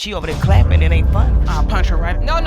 She over there clapping, it ain't funny. I'll punch her right. No.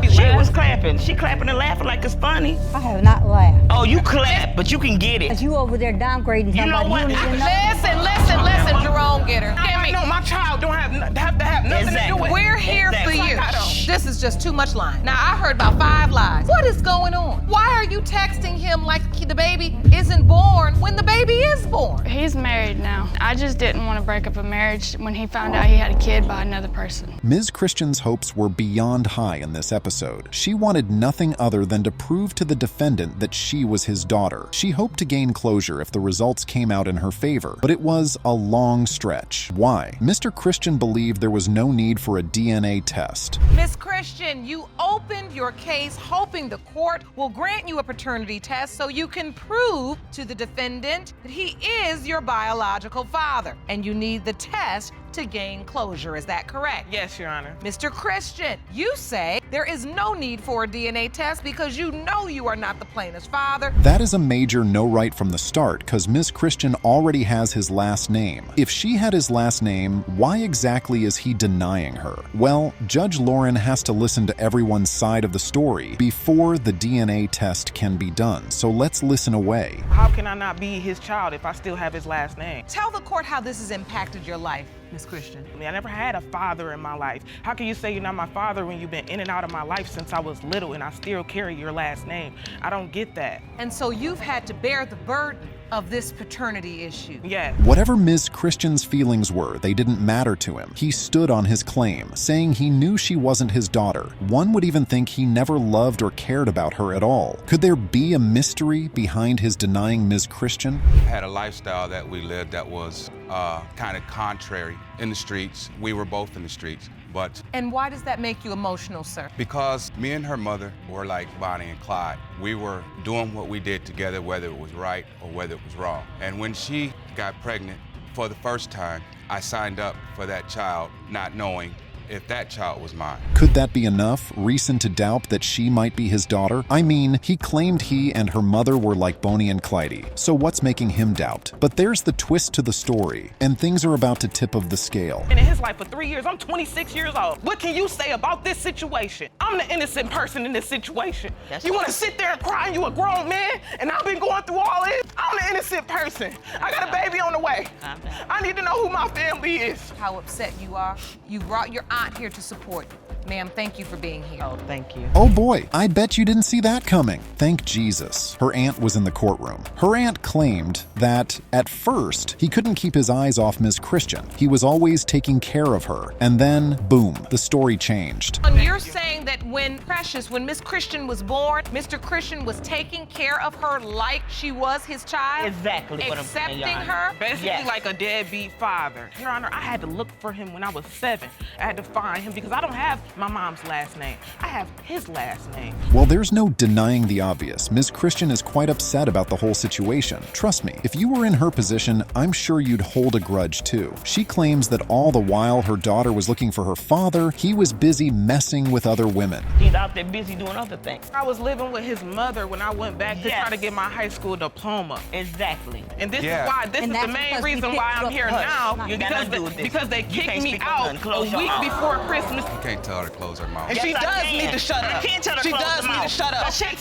She was clapping. She clapping and laughing like it's funny. I have not laughed. Oh, you clap, but you can get it. As you over there downgrading somebody. You know what? Listen, Jerome, get her. No, my child don't have to have nothing to do with it. We're here for you. This is just too much lying. Now, I heard about 5 lies. What is going on? Why are you texting him like the baby isn't born when the baby is born? He's married now. I just didn't want to break up a marriage when he found out he had a kid by another person. Ms. Christian's hopes were beyond high in this episode. She wanted nothing other than to prove to the defendant that she was his daughter. She hoped to gain closure if the results came out in her favor, but it was a long stretch. Why? Mr. Christian believed there was no need for a DNA test. Miss Christian, you opened your case hoping the court will grant you a paternity test so you can prove to the defendant that he is your biological father, and you need the test to gain closure. Is that correct? Yes, Your Honor. Mr. Christian, you say there is no need for a DNA test because you know you are not the plaintiff's father. That is a major no right from the start, because Ms. Christian already has his last name. If she had his last name, why exactly is he denying her? Well, Judge Lauren has to listen to everyone's side of the story before the DNA test can be done, so let's listen away. How can I not be his child if I still have his last name? Tell the court how this has impacted your life, Miss Christian. I mean, I never had a father in my life. How can you say you're not my father when you've been in and out of my life since I was little and I still carry your last name? I don't get that. And so you've had to bear the burden of this paternity issue. Yeah. Whatever Ms. Christian's feelings were, they didn't matter to him. He stood on his claim, saying he knew she wasn't his daughter. One would even think he never loved or cared about her at all. Could there be a mystery behind his denying Ms. Christian? Had a lifestyle that we lived that was kind of contrary in the streets. We were both in the streets. But and why does that make you emotional, sir? Because me and her mother were like Bonnie and Clyde. We were doing what we did together, whether it was right or whether it was wrong. And when she got pregnant for the first time, I signed up for that child, not knowing if that child was mine. Could that be enough reason to doubt that she might be his daughter? I mean, he claimed he and her mother were like Bonnie and Clyde, so what's making him doubt? But there's the twist to the story, and things are about to tip of the scale. And in his life for 3 years, I'm 26 years old. What can you say about this situation? I'm the innocent person in this situation. You want to sit there and cry and you a grown man, and I've been going through all this? I'm the innocent person. I got a baby on the way. I need to know who my family is. How upset you are. You brought your aunt here to support you. Ma'am, thank you for being here. Oh, thank you. Oh boy, I bet you didn't see that coming. Thank Jesus. Her aunt was in the courtroom. Her aunt claimed that, at first, he couldn't keep his eyes off Ms. Christian. He was always taking care of her. And then, boom, the story changed. And you're saying that when Miss Christian was born, Mr. Christian was taking care of her like she was his child? Exactly what I'm saying, Accepting Your Honor. her? Basically like a deadbeat father. Your Honor, I had to look for him when I was 7. I had to find him because I don't have my mom's last name. I have his last name. Well, there's no denying the obvious. Ms. Christian is quite upset about the whole situation. Trust me, if you were in her position, I'm sure you'd hold a grudge too. She claims that all the while her daughter was looking for her father, he was busy messing with other women. He's out there busy doing other things. I was living with his mother when I went back to try to get my high school diploma. Exactly. And this is why, this is the main reason why I'm here now, because they kicked me out a week before Christmas. You can't tell her to close her mouth. And she does need to shut up. You can't tell her She close does her need to mouth. shut up. Let's Get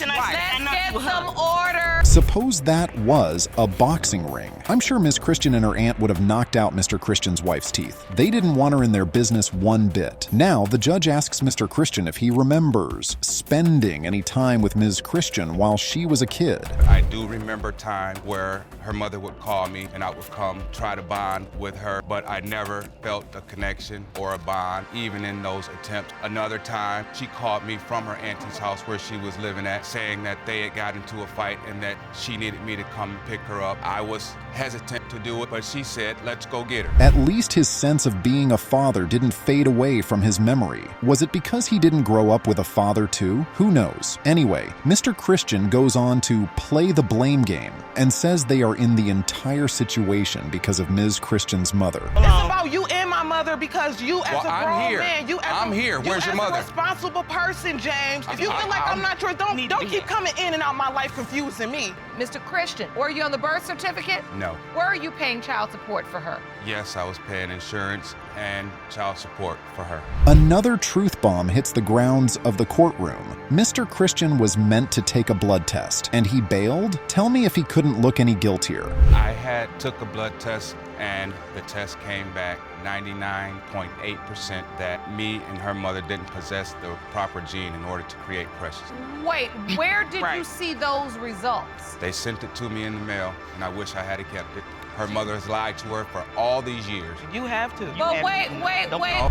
some order. Suppose that was a boxing ring. I'm sure Ms. Christian and her aunt would have knocked out Mr. Christian's wife's teeth. They didn't want her in their business one bit. Now, the judge asks Mr. Christian if he remembers spending any time with Ms. Christian while she was a kid. I do remember time where her mother would call me and I would come try to bond with her, but I never felt a connection or a bond, even in those attempts. Another time, she called me from her auntie's house where she was living at, saying that they had got into a fight and that she needed me to come pick her up. I was hesitant to do it, but she said, let's go get her. At least his sense of being a father didn't fade away from his memory. Was it because he didn't grow up with a father too? Who knows? Anyway, Mr. Christian goes on to play the blame game and says they are in the entire situation because of Ms. Christian's mother. It's about you and my mother because you as a grown man, I'm here. Where's your mother? You as a responsible person, James. If you feel like I'm not yours, don't keep coming in and out my life confusing me. Mr. Christian, were you on the birth certificate? No. Where are you paying child support for her? Yes, I was paying insurance and child support for her. Another truth bomb hits the grounds of the courtroom. Mr. Christian was meant to take a blood test, and he bailed? Tell me if he couldn't look any guiltier. I took a blood test, and the test came back 99.8% that me and her mother didn't possess the proper gene in order to create Precious. Wait, where did you see those results? They sent it to me in the mail, and I wish I had kept it. Her mother has lied to her for all these years. You have to. But wait.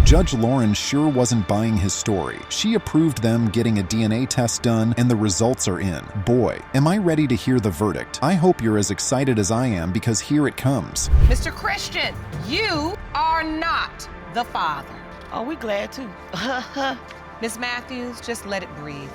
Judge Lauren sure wasn't buying his story. She approved them getting a DNA test done, and the results are in. Boy, am I ready to hear the verdict. I hope you're as excited as I am, because here it comes. Mr. Christian, you are not the father. Oh, we glad too. Miss Matthews, just let it breathe.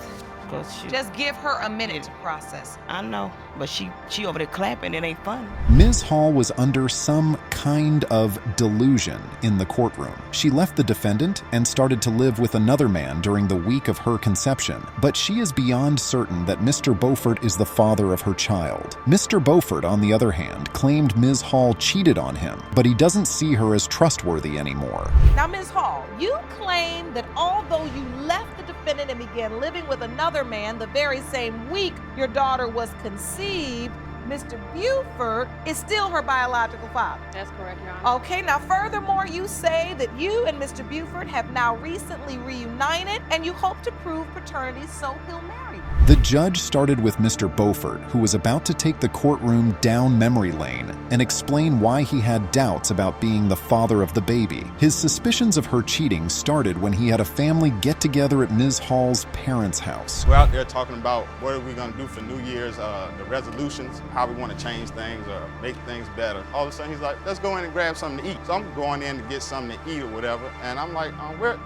Just give her a minute to process. I know, but she over there clapping, it ain't fun. Ms. Hall was under some kind of delusion in the courtroom. She left the defendant and started to live with another man during the week of her conception, but she is beyond certain that Mr. Beaufort is the father of her child. Mr. Beaufort, on the other hand, claimed Ms. Hall cheated on him, but he doesn't see her as trustworthy anymore. Now, Ms. Hall, you claim that although you left the defendant and began living with another man the very same week your daughter was conceived, Mr. Buford is still her biological father. That's correct, Your Honor. Okay, now furthermore, you say that you and Mr. Buford have now recently reunited and you hope to prove paternity so he'll marry you. The judge started with Mr. Beaufort, who was about to take the courtroom down memory lane and explain why he had doubts about being the father of the baby. His suspicions of her cheating started when he had a family get-together at Ms. Hall's parents' house. We're out there talking about what are we going to do for New Year's, the resolutions, how we want to change things or make things better. All of a sudden, he's like, let's go in and grab something to eat. So I'm going in to get something to eat or whatever, and I'm like,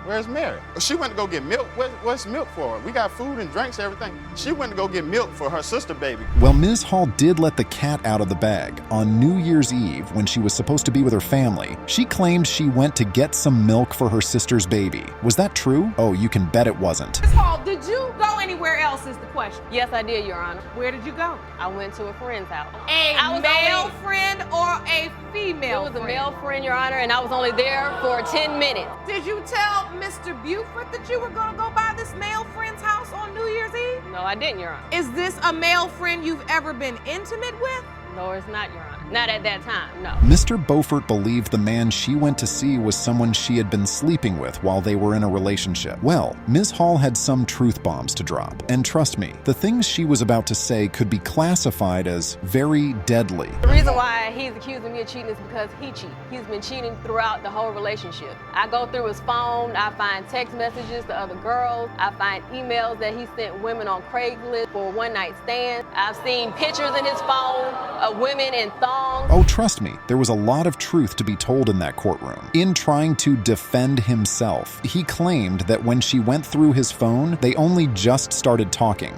where's Mary? She went to go get milk. What's milk for? We got food and drinks, everything. She went to go get milk for her sister baby. Well, Ms. Hall did let the cat out of the bag. On New Year's Eve, when she was supposed to be with her family, she claimed she went to get some milk for her sister's baby. Was that true? Oh, you can bet it wasn't. Ms. Hall, did you go anywhere else is the question? Yes, I did, Your Honor. Where did you go? I went to a friend's house. A male friend or a female friend? It was a male friend, Your Honor, and I was only there for 10 minutes. Did you tell Mr. Buford that you were going to go by this male friend's house on New Year's Eve? No, I didn't, Your Honor. Is this a male friend you've ever been intimate with? No, it's not, Your Honor. Not at that time, no. Mr. Beaufort believed the man she went to see was someone she had been sleeping with while they were in a relationship. Well, Ms. Hall had some truth bombs to drop. And trust me, the things she was about to say could be classified as very deadly. The reason why he's accusing me of cheating is because he cheated. He's been cheating throughout the whole relationship. I go through his phone, I find text messages to other girls, I find emails that he sent women on Craigslist for one-night stands. I've seen pictures in his phone of women in thongs. Oh, trust me, there was a lot of truth to be told in that courtroom. In trying to defend himself, he claimed that when she went through his phone, they only just started talking.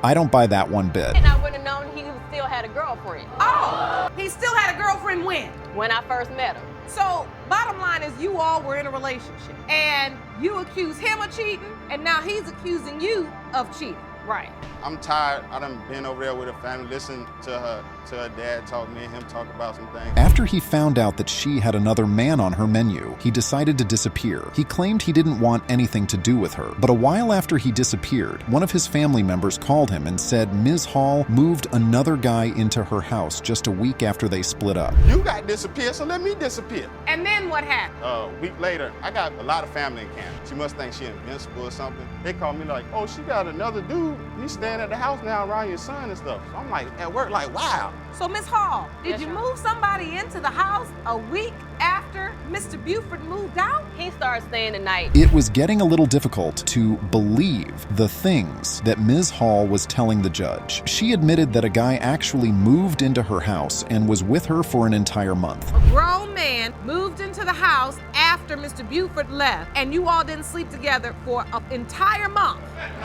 I don't buy that one bit. And I wouldn't have known he still had a girlfriend. Oh, he still had a girlfriend when? When I first met him. So, bottom line is you all were in a relationship, and you accuse him of cheating, and now he's accusing you of cheating. Right. I'm tired. I done been over there with her family, listened to her dad talk, me and him talk about some things. After he found out that she had another man on her menu, he decided to disappear. He claimed he didn't want anything to do with her, but a while after he disappeared, one of his family members called him and said Ms. Hall moved another guy into her house just a week after they split up. You got disappeared, so let me disappear. And then what happened? A week later, I got a lot of family in Canada. She must think she invincible or something. They called me like, oh, she got another dude. He's staying at the house now around your son and stuff. So I'm like, at work, like, wow. So, Ms. Hall, did you move somebody into the house a week after Mr. Buford moved out? He started staying the night. It was getting a little difficult to believe the things that Ms. Hall was telling the judge. She admitted that a guy actually moved into her house and was with her for an entire month. A grown man moved into the house after Mr. Buford left, and you all didn't sleep together for an entire month.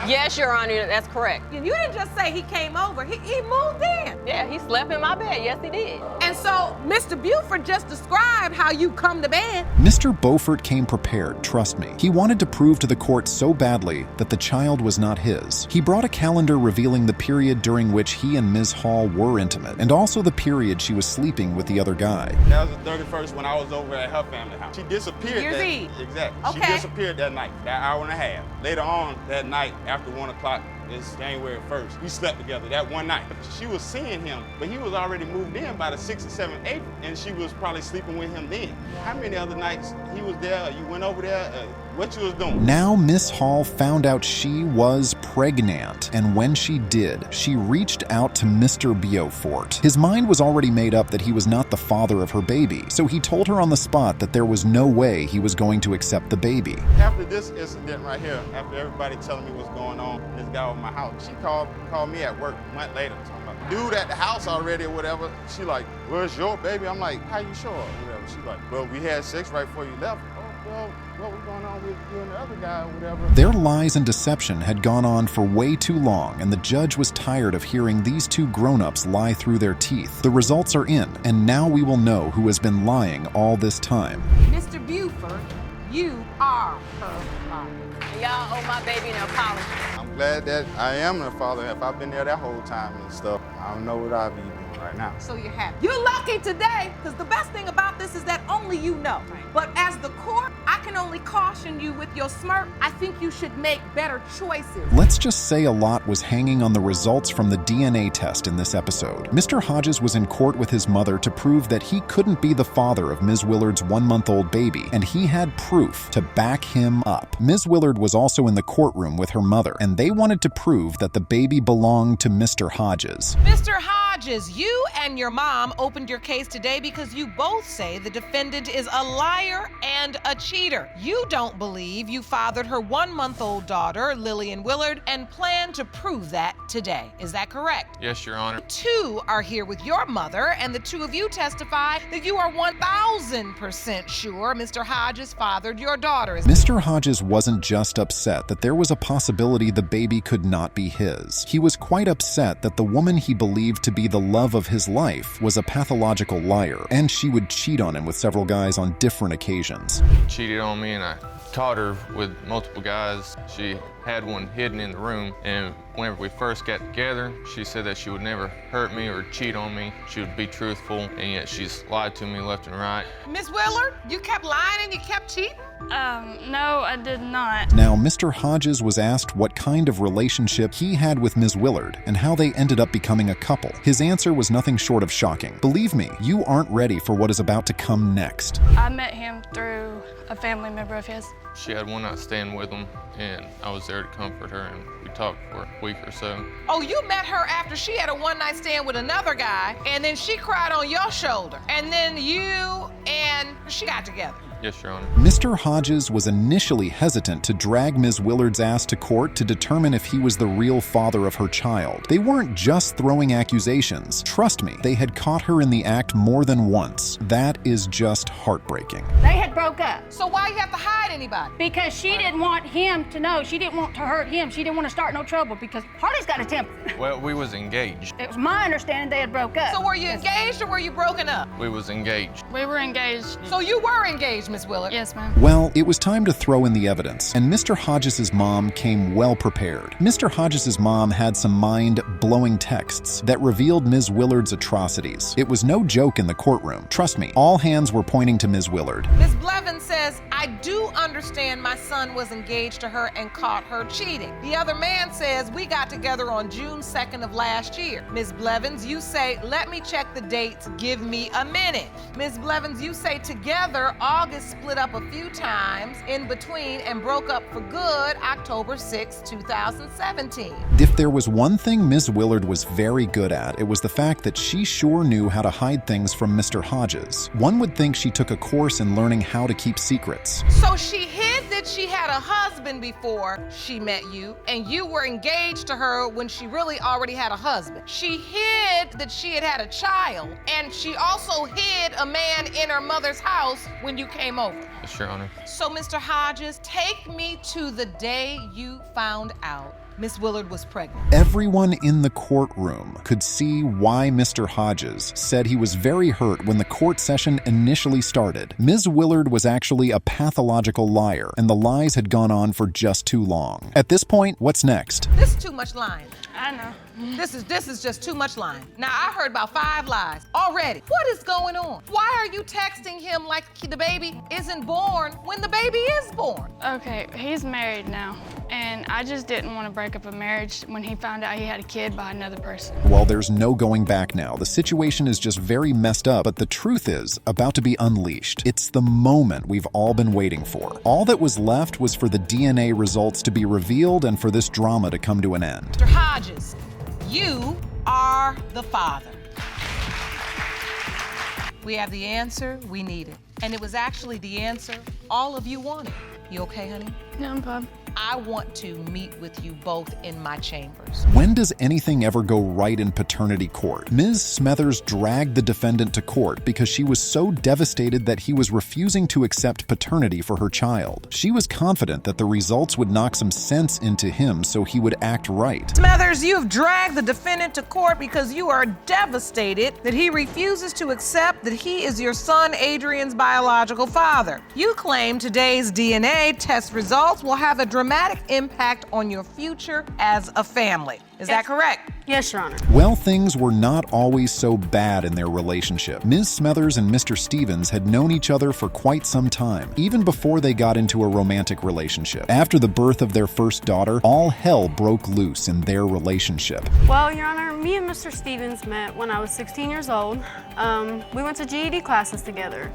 Yes, Your Honor, that's correct. And you didn't just say he came over, he moved in. Yeah, he slept in my bed. Yes, he did. And so Mr. Buford just described how you come to bed. Mr. Beaufort came came prepared, trust me. He wanted to prove to the court so badly that the child was not his. He brought a calendar revealing the period during which he and Ms. Hall were intimate, and also the period she was sleeping with the other guy. That was the 31st when I was over at her family house. She disappeared. Year's Eve. Exactly. Okay. She disappeared that night, that hour and a half. Later on that night, after 1 o'clock, it's January 1st. We slept together that one night. She was seeing him, but he was already moved in by the 6th or 7th April, and she was probably sleeping with him then. How many other nights he was there, you went over there, what you was doing? Now Miss Hall found out she was pregnant, and when she did, she reached out to Mr. Buford. His mind was already made up that he was not the father of her baby, so he told her on the spot that there was no way he was going to accept the baby. After this incident right here, after everybody telling me what's going on, this guy over my house, she called me at work a month later, talking about dude at the house already or whatever. She like, where's your baby? I'm like, how you sure? Or whatever. She like, well, we had sex right before you left. Oh, well, what was going on with you and the other guy or whatever? Their lies and deception had gone on for way too long, and the judge was tired of hearing these two grown-ups lie through their teeth. The results are in, and now we will know who has been lying all this time. Mr. Buford, you are her father. Y'all owe my baby an apology. I'm glad that I am the father. If I've been there that whole time and stuff, I don't know what I'd be doing right now. So you're happy. You're lucky today, because the best thing about this is that only you know. But as the court, I can only caution you with your smirk. I think you should make better choices. Let's just say a lot was hanging on the results from the DNA test in this episode. Mr. Hodges was in court with his mother to prove that he couldn't be the father of Ms. Willard's 1-month-old baby, and he had proof to back him up. Ms. Willard was also in the courtroom with her mother, and they wanted to prove that the baby belonged to Mr. Hodges. Mr. Hodges, you and your mom opened your case today because you both say the defendant is a liar and a cheater. You don't believe you fathered her 1-month-old daughter, Lillian Willard, and plan to prove that today. Is that correct? Yes, Your Honor. Two are here with your mother, and the two of you testify that you are 1,000% sure Mr. Hodges fathered your daughter. Mr. Hodges wasn't just upset that there was a possibility the baby could not be his. He was quite upset that the woman he believed to be the love of his life was a pathological liar, and she would cheat on him with several guys on different occasions. Cheated on me, and I caught her with multiple guys. She had one hidden in the room, and whenever we first got together, she said that she would never hurt me or cheat on me. She would be truthful, and yet she's lied to me left and right. Miss Willard, you kept lying and you kept cheating? No, I did not. Now, Mr. Hodges was asked what kind of relationship he had with Ms. Willard and how they ended up becoming a couple. His answer was nothing short of shocking. Believe me, you aren't ready for what is about to come next. I met him through a family member of his. She had one night stand with him, and I was there to comfort her, and we talked for a week or so. Oh, you met her after she had a one-night stand with another guy, and then she cried on your shoulder, and then you and she got together. Yes, Your Honor. Mr. Hodges was initially hesitant to drag Ms. Willard's ass to court to determine if he was the real father of her child. They weren't just throwing accusations. Trust me, they had caught her in the act more than once. That is just heartbreaking. They had broke up. So why you have to hide anybody? Because she didn't want him to know. She didn't want to hurt him. She didn't want to start no trouble because Harley's got a temper. Well, we was engaged. It was my understanding they had broke up. So were you engaged or were you broken up? We was engaged. We were engaged. So you were engaged, Miss Willard? Yes, ma'am. Well, it was time to throw in the evidence, and Mr. Hodges' mom came well prepared. Mr. Hodges' mom had some mind-blowing texts that revealed Ms. Willard's atrocities. It was no joke in the courtroom. Trust me, all hands were pointing to Ms. Willard. Ms. Blevins says, I do understand my son was engaged to her and caught her cheating. The other man says, we got together on June 2nd of last year. Ms. Blevins, you say, let me check the dates, give me a minute. Ms. Blevins, you say together, August split up a few times in between and broke up for good October 6, 2017. If there was one thing Ms. Willard was very good at, it was the fact that she sure knew how to hide things from Mr. Hodges. One would think she took a course in learning how to keep secrets. So she hid that she had a husband before she met you, and you were engaged to her when she really already had a husband. She hid that she had had a child, and she also hid a man in her mother's house when you came over. Yes, Your Honor. So, Mr. Hodges, take me to the day you found out Miss Willard was pregnant. Everyone in the courtroom could see why Mr. Hodges said he was very hurt when the court session initially started. Ms. Willard was actually a pathological liar, and the lies had gone on for just too long. At this point, what's next? This is too much lying. I know. This is just too much lying. Now, I heard about 5 lies already. What is going on? Why are you texting him like the baby isn't born when the baby is born? Okay, he's married now, and I just didn't want to break up a marriage when he found out he had a kid by another person. Well, there's no going back now. The situation is just very messed up, but the truth is about to be unleashed. It's the moment we've all been waiting for. All that was left was for the DNA results to be revealed and for this drama to come to an end. Mr. Hodges, you are the father. We have the answer we needed. And it was actually the answer all of you wanted. You okay, honey? No, I'm fine. I want to meet with you both in my chambers. When does anything ever go right in paternity court? Ms. Smothers dragged the defendant to court because she was so devastated that he was refusing to accept paternity for her child. She was confident that the results would knock some sense into him so he would act right. Smothers, you've dragged the defendant to court because you are devastated that he refuses to accept that he is your son Adrian's biological father. You claim today's DNA test results will have a dramatic impact on your future as a family. Is that correct? Yes, Your Honor. Well, things were not always so bad in their relationship. Ms. Smothers and Mr. Stevens had known each other for quite some time, even before they got into a romantic relationship. After the birth of their first daughter, all hell broke loose in their relationship. Well, Your Honor, me and Mr. Stevens met when I was 16 years old. We went to GED classes together.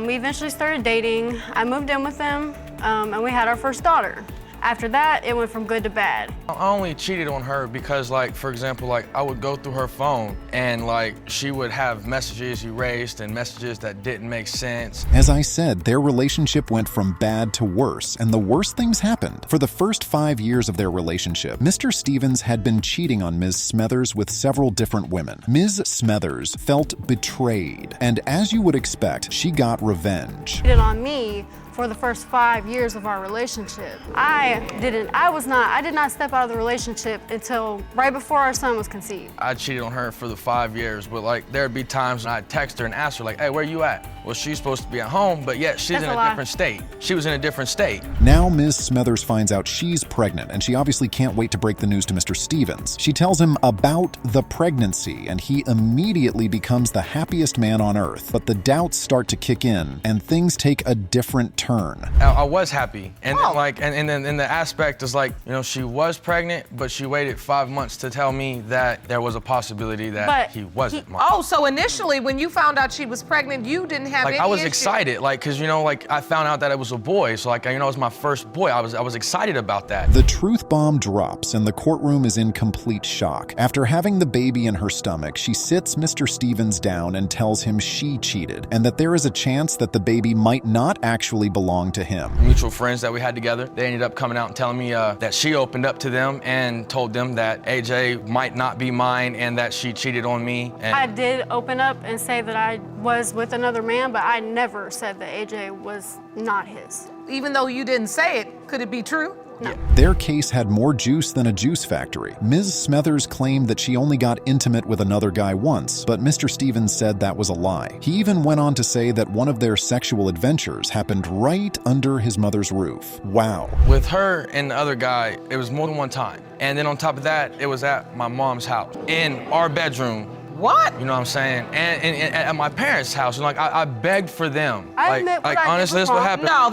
We eventually started dating. I moved in with him, and we had our first daughter. After that, it went from good to bad. I only cheated on her because, like, for example, like, I would go through her phone and, like, she would have messages erased and messages that didn't make sense. As I said, their relationship went from bad to worse, and the worst things happened. For the first 5 years of their relationship, Mr. Stevens had been cheating on Ms. Smothers with several different women. Ms. Smothers felt betrayed, and as you would expect, she got revenge. Cheated on me for the first 5 years of our relationship. I did not step out of the relationship until right before our son was conceived. I cheated on her for the 5 years, but, like, there'd be times when I'd text her and ask her, like, hey, where you at? Well, she's supposed to be at home, but yet she's in a different state. She was in a different state. Now Ms. Smothers finds out she's pregnant, and she obviously can't wait to break the news to Mr. Stevens. She tells him about the pregnancy, and he immediately becomes the happiest man on earth. But the doubts start to kick in, and things take a different turn. I was happy, and then, like, and then the aspect is, like, you know, she was pregnant, but she waited 5 months to tell me that there was a possibility that he wasn't. So initially, when you found out she was pregnant, you didn't have any I was issue. excited, like, cause, you know, like, I found out that it was a boy, so, like, you know, it was my first boy. I was excited about that. The truth bomb drops, and the courtroom is in complete shock. After having the baby in her stomach, she sits Mr. Stevens down and tells him she cheated, and that there is a chance that the baby might not actually belong to him. Mutual friends that we had together, they ended up coming out and telling me that she opened up to them and told them that AJ might not be mine and that she cheated on me. And I did open up and say that I was with another man, but I never said that AJ was not his. Even though you didn't say it, could it be true? No. Their case had more juice than a juice factory. Ms. Smothers claimed that she only got intimate with another guy once, but Mr. Stevens said that was a lie. He even went on to say that one of their sexual adventures happened right under his mother's roof. Wow. With her and the other guy, it was more than one time. And then on top of that, it was at my mom's house, in our bedroom. What? You know what I'm saying? And at my parents' house, and, like, I begged for them. I admit what I did honestly, was this what wrong. happened. No,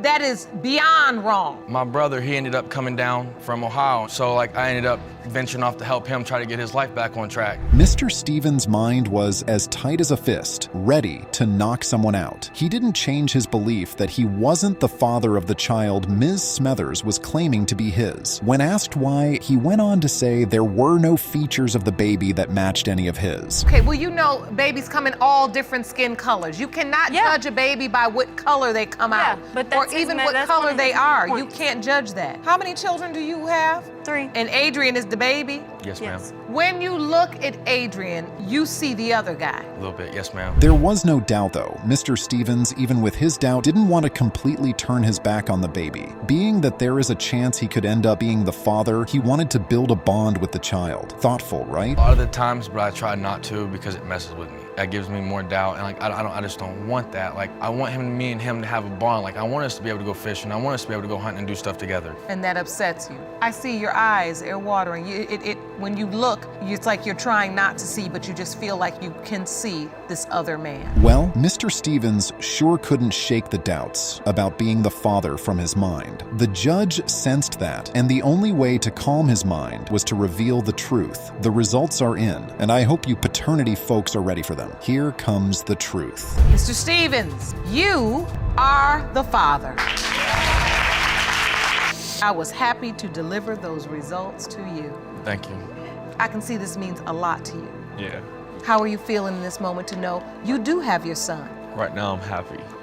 that is beyond wrong. My brother, he ended up coming down from Ohio, so, like, I ended up venturing off to help him try to get his life back on track. Mr. Stevens' mind was as tight as a fist, ready to knock someone out. He didn't change his belief that he wasn't the father of the child Ms. Smothers was claiming to be his. When asked why, he went on to say there were no features of the baby that matched any of his. Okay, well, you know babies come in all different skin colors. You cannot judge a baby by what color they come out, or even what color they are. You can't judge that. How many children do you have? 3. And Adrian is the baby? Yes, ma'am. When you look at Adrian, you see the other guy. A little bit, yes, ma'am. There was no doubt, though. Mr. Stevens, even with his doubt, didn't want to completely turn his back on the baby. Being that there is a chance he could end up being the father, he wanted to build a bond with the child. Thoughtful, right? A lot of the times, but I try not to because it messes with me. That gives me more doubt, and like I just don't want that. Like I want me and him to have a bond. Like I want us to be able to go fishing. I want us to be able to go hunting and do stuff together. And that upsets you. I see your eyes, they're watering. When you look, it's like you're trying not to see, but you just feel like you can see this other man. Well, Mr. Stevens sure couldn't shake the doubts about being the father from his mind. The judge sensed that, and the only way to calm his mind was to reveal the truth. The results are in, and I hope you paternity folks are ready for them. Here comes the truth. Mr. Stevens, you are the father. I was happy to deliver those results to you. Thank you. I can see this means a lot to you. Yeah. How are you feeling in this moment to know you do have your son? Right now I'm happy.